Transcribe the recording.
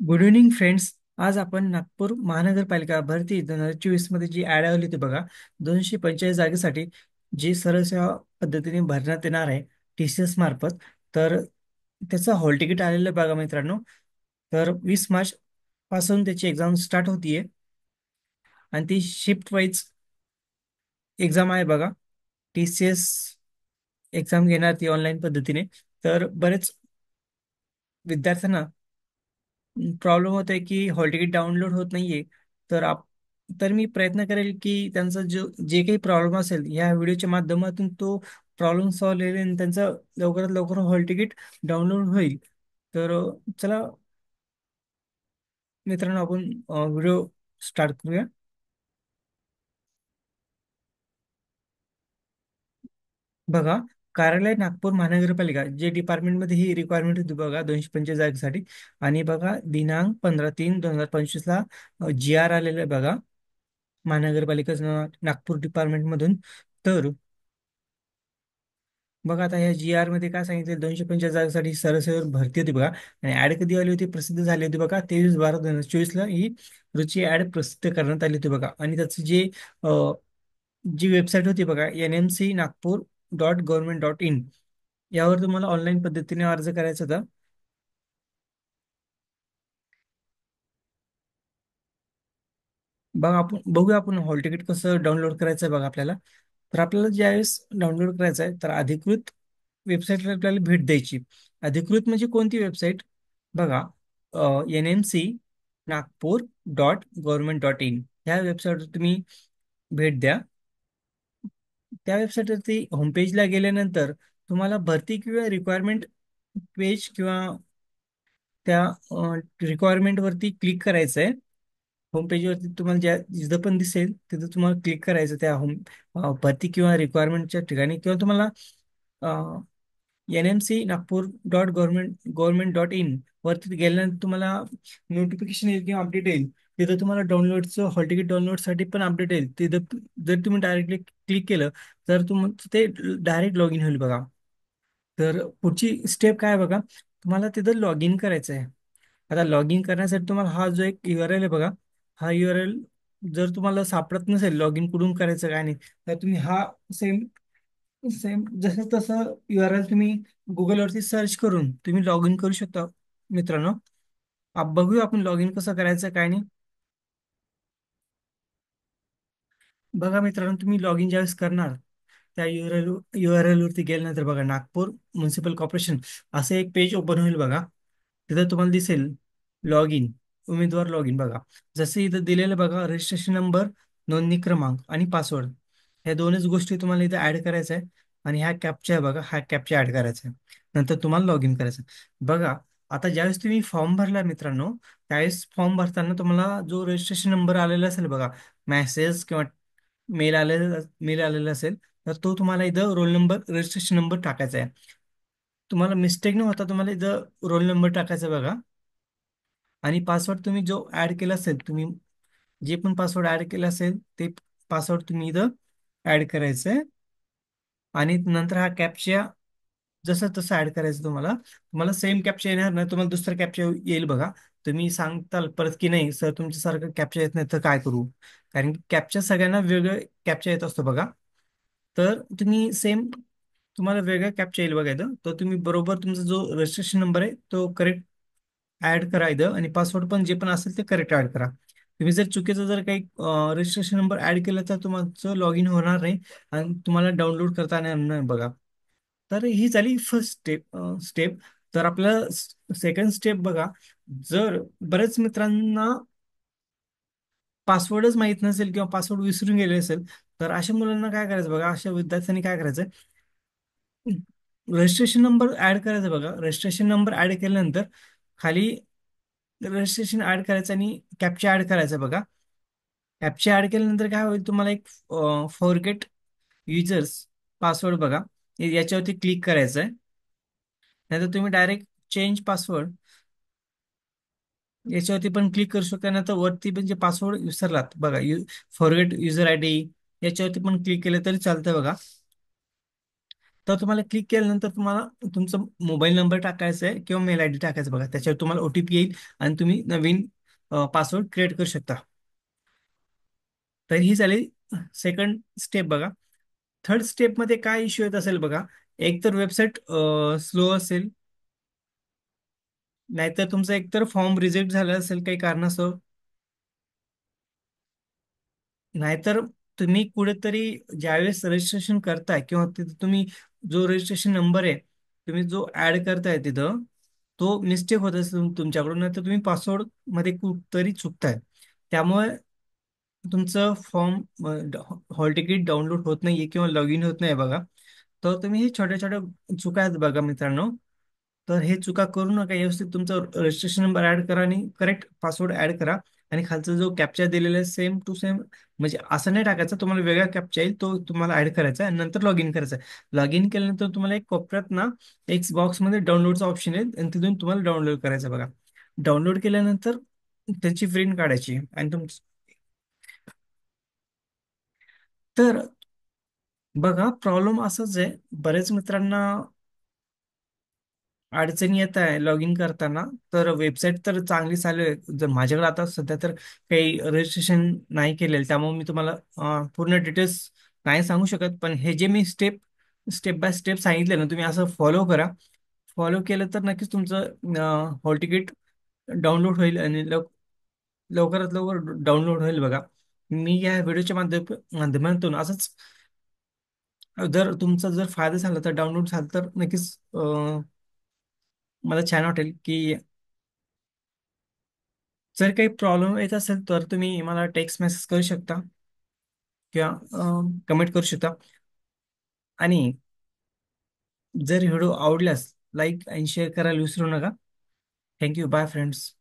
Good evening friends. आज आपण नागपूर महानगरपालिका भरती 2024 मध्ये जी ऍड आली होती बघा, 245 जागेसाठी जी सरळ सेवा पद्धतीने भरण्यात येणार आहे TCS मार्फत. तर त्याचं हॉल तिकीट आलेलं आहे बघा मित्रांनो. तर 20 मार्च पासून त्याची एक्झाम स्टार्ट होतीये आणि ती शिफ्ट वाईज एक्झाम आहे बघा. TCS एक्झाम घेणार ती ऑनलाईन पद्धतीने. तर बरेच विद्यार्थ्यांना प्रॉब्लेम होत आहे की हॉल तिकीट डाउनलोड होत नाहीये. तर तर मी प्रयत्न करेल की त्यांचा जे काही प्रॉब्लेम असेल या व्हिडिओच्या माध्यमातून तो प्रॉब्लेम सॉल्व्ह होईल आणि त्यांचं लवकरात लवकर हॉल तिकीट डाउनलोड होईल. तर चला मित्रांनो, आपण व्हिडिओ स्टार्ट करूया. बघा, कार्यालय नागपूर महानगरपालिका जे डिपार्टमेंटमध्ये ही रिक्वायरमेंट होती बघा 245 जागेसाठी. आणि बघा, दिनांक 15/3/2025 ला GR आलेला आहे बघा, महानगरपालिका नागपूर डिपार्टमेंट मधून. तर बघा, आता ह्या GR मध्ये काय सांगितलं, 245 जागेसाठी सरसेवर भरती होती बघा. आणि ऍड कधी आली होती, प्रसिद्ध झाली होती बघा, 23/12/2024 ला ही रुची ऍड प्रसिद्ध करण्यात आली होती बघा. आणि त्याचं जी वेबसाईट होती बघा, NMC Nagpur.government.in, यावर तुम्हाला ऑनलाईन पद्धतीने अर्ज करायचा होता. बघा, आपण बघूया आपण हॉल तिकीट कसं डाउनलोड करायचं आहे बघा आपल्याला. तर आपल्याला ज्यावेळेस डाउनलोड करायचं आहे तर अधिकृत वेबसाईटला आपल्याला भेट द्यायची. अधिकृत म्हणजे कोणती वेबसाईट? बघा, NMC Nagpur.government.in ह्या वेबसाईटवर तुम्ही भेट द्या. त्या वेबसाईटवरती होमपेजला गेल्यानंतर तुम्हाला भरती किंवा रिक्वायरमेंट पेज किंवा त्या रिक्वायरमेंट वरती क्लिक करायचं आहे. होम पेजवरती तुम्हाला जिथं पण दिसेल तिथं तुम्हाला क्लिक करायचं त्या भरती किंवा रिक्वायरमेंटच्या ठिकाणी. किंवा तुम्हाला NMC Nagpur.government.in वरती गेल्यानंतर तुम्हाला नोटिफिकेशन येईल किंवा अपडेट येईल. तिथं तुम्हाला डाउनलोडचं हॉल तिकीट डाउनलोडसाठी पण अपडेट येईल. तिथं जर तुम्ही डायरेक्टली क्लिक केलं तर तुमचं ते डायरेक्ट लॉग इन होईल बघा. तर पुढची स्टेप काय आहे बघा, तुम्हाला तिथं लॉग इन करायचं आहे. आता लॉग इन करण्यासाठी तुम्हाला हा जो एक URL आहे बघा, हा URL जर तुम्हाला सापडत नसेल लॉग इन कुठून करायचं काय नाही, तर तुम्ही हा सेम सेम जसं तसं URL तुम्ही गुगलवरती सर्च करून तुम्ही लॉग इन करू शकता मित्रांनो. बघूया आपण लॉग इन कसं करायचं काय नाही. बघा मित्रांनो, तुम्ही लॉग इन ज्यावेळेस करणार त्या युआरएल वरती गेल्यानंतर बघा, नागपूर म्युन्सिपल कॉर्पोरेशन असं एक पेज ओपन होईल बघा. तिथं तुम्हाला दिसेल लॉग इन, उमेदवार लॉग इन बघा. जसं इथं दिलेलं बघा, रजिस्ट्रेशन नंबर, नोंदणी क्रमांक आणि पासवर्ड, ह्या दोनच गोष्टी तुम्हाला इथं ऍड करायचं आहे. आणि ह्या कॅपचा आहे बघा, हा कॅपचा ऍड करायचा आहे. नंतर तुम्हाला लॉग इन करायचं आहे. बघा, आता ज्यावेळेस तुम्ही फॉर्म भरला मित्रांनो, त्यावेळेस फॉर्म भरताना तुम्हाला जो रजिस्ट्रेशन नंबर आलेला असेल बघा, मेसेज किंवा मेल आलेला असेल, तर तो तुम्हाला इथं रोल नंबर, रजिस्ट्रेशन नंबर टाकायचा आहे. तुम्हाला मिस्टेक न होता तुम्हाला इथं रोल नंबर टाकायचा आहे बघा. आणि पासवर्ड तुम्ही जो ऍड केला असेल, तुम्ही जे पण पासवर्ड ऍड केला असेल ते पासवर्ड तुम्ही इथं ऍड करायचं आहे. आणि नंतर हा कॅप्चा जसं तसं ऍड करायचं. तुम्हाला तुम्हाला सेम कॅप्चा येणार नाही, तुम्हाला दुसरा कॅप्चा येईल बघा. तुम्ही सांगताल परत की नाही सर तुमच्यासारखं कॅप्चा येत नाही तर काय करू, कारण की कॅप्चा सगळ्यांना वेगळं कॅप्चा येत असतो बघा. तर तुम्ही सेम, तुम्हाला वेगळा कॅप्चा येईल बघा इथं. तर तुम्ही बरोबर तुमचा जो रजिस्ट्रेशन नंबर आहे तो करेक्ट ऍड करा इथं. आणि पासवर्ड पण जे पण असेल ते करेक्ट ऍड करा. तुम्ही जर चुकीचं जर काही रजिस्ट्रेशन नंबर ऍड केला तर तुमचं लॉग इन होणार नाही आणि तुम्हाला डाउनलोड करता येणार नाही बघा. तर ही झाली फर्स्ट स्टेप. तर आपलं सेकंड स्टेप बघा, जर बरेच मित्रांना पासवर्डच माहित नसेल किंवा पासवर्ड विसरून गेले असेल, तर अशा मुलांना काय करायचं बघा, अशा विद्यार्थ्यांनी काय करायचं, रजिस्ट्रेशन नंबर ऍड करायचा बघा. रजिस्ट्रेशन नंबर ऍड केल्यानंतर खाली रजिस्ट्रेशन ऍड करायचं आणि कॅप्चा ऍड करायचा बघा. कॅप्चा ऍड केल्यानंतर काय होईल, तुम्हाला एक फॉरगेट युजर्स पासवर्ड बघा, याच्यावरती क्लिक करायचं आहे. नाहीतर तुम्ही डायरेक्ट चेंज पासवर्ड याच्यावरती पण क्लिक करू शकता. नाही तर वरती पण जे पासवर्ड विसरलात बघा, फॉरगेट युजर ID, याच्यावरती पण क्लिक केलं तरी चालतं बघा. तर तुम्हाला क्लिक केल्यानंतर तुम्हाला तुमचा मोबाईल नंबर टाकायचा आहे किंवा मेल आय डी टाकायचा बघा. त्याच्यावर तुम्हाला OTP येईल आणि तुम्ही नवीन पासवर्ड क्रिएट करू शकता. तर ही झाली सेकंड स्टेप बघा. थर्ड स्टेपमध्ये काय इश्यू येत असेल बघा. एक तर वेबसाईट स्लो असेल, नाहीतर तुमचा एकतर फॉर्म रिजेक्ट झाला असेल काही कारणास्तव, नाहीतर तुम्ही कुठेतरी ज्यावेळेस रजिस्ट्रेशन करताय किंवा तिथे तुम्ही जो रजिस्ट्रेशन नंबर आहे तुम्ही जो ऍड करताय तिथं, तो मिस्टेक होत असेल तुमच्याकडून, नाही तर तुम्ही पासवर्ड मध्ये कुठतरी चुकताय. त्यामुळे तुमचं फॉर्म हॉल तिकीट डाउनलोड होत नाहीये किंवा लॉग इन होत नाही बघा. तर तुम्ही हे छोट्या छोट्या चुका आहेत बघा मित्रांनो. तर हे चुका करू नका. व्यवस्थित तुमचा रजिस्ट्रेशन नंबर ऍड करा आणि करेक्ट पासवर्ड ऍड करा. आणि खालचा जो कॅप्चा दिलेला आहे सेम टू सेम, म्हणजे असं नाही टाकायचं, तुम्हाला वेगळा कॅप्चा येईल तो तुम्हाला ऍड करायचा आहे आणि नंतर लॉग इन करायचं आहे. लॉग इन केल्यानंतर तुम्हाला एक कोपऱ्यात ना एक बॉक्समध्ये डाउनलोडचा ऑप्शन येईल आणि तिथून तुम्हाला डाउनलोड करायचं बघा. डाउनलोड केल्यानंतर त्याची प्रिंट काढायची आणि तर बघा प्रॉब्लेम असाच आहे, बरेच मित्रांना अडचणी येत आहे लॉग इन करताना. तर वेबसाईट तर चांगली चालू आहे. जर माझ्याकडे आता सध्या तर काही रजिस्ट्रेशन नाही केलेलं, त्यामुळे मी तुम्हाला पूर्ण डिटेल्स नाही सांगू शकत. पण हे जे मी स्टेप बाय स्टेप सांगितले ना, तुम्ही असं फॉलो करा. फॉलो केलं तर नक्कीच तुमचं हॉल तिकीट डाउनलोड होईल आणि लवकरात लवकर डाउनलोड होईल बघा. मी या व्हिडिओच्या माध्यमातून असंच, जर तुमचा जर फायदा झाला तर डाउनलोड झाला तर नक्कीच मला छान वाटेल की जर काही प्रॉब्लेम येत असेल तर तुम्ही मला टेक्स्ट मेसेज करू शकता किंवा कमेंट करू शकता. आणि जर व्हिडिओ आवडल्यास लाईक आणि शेअर करायला विसरू नका. थँक्यू. Bye friends.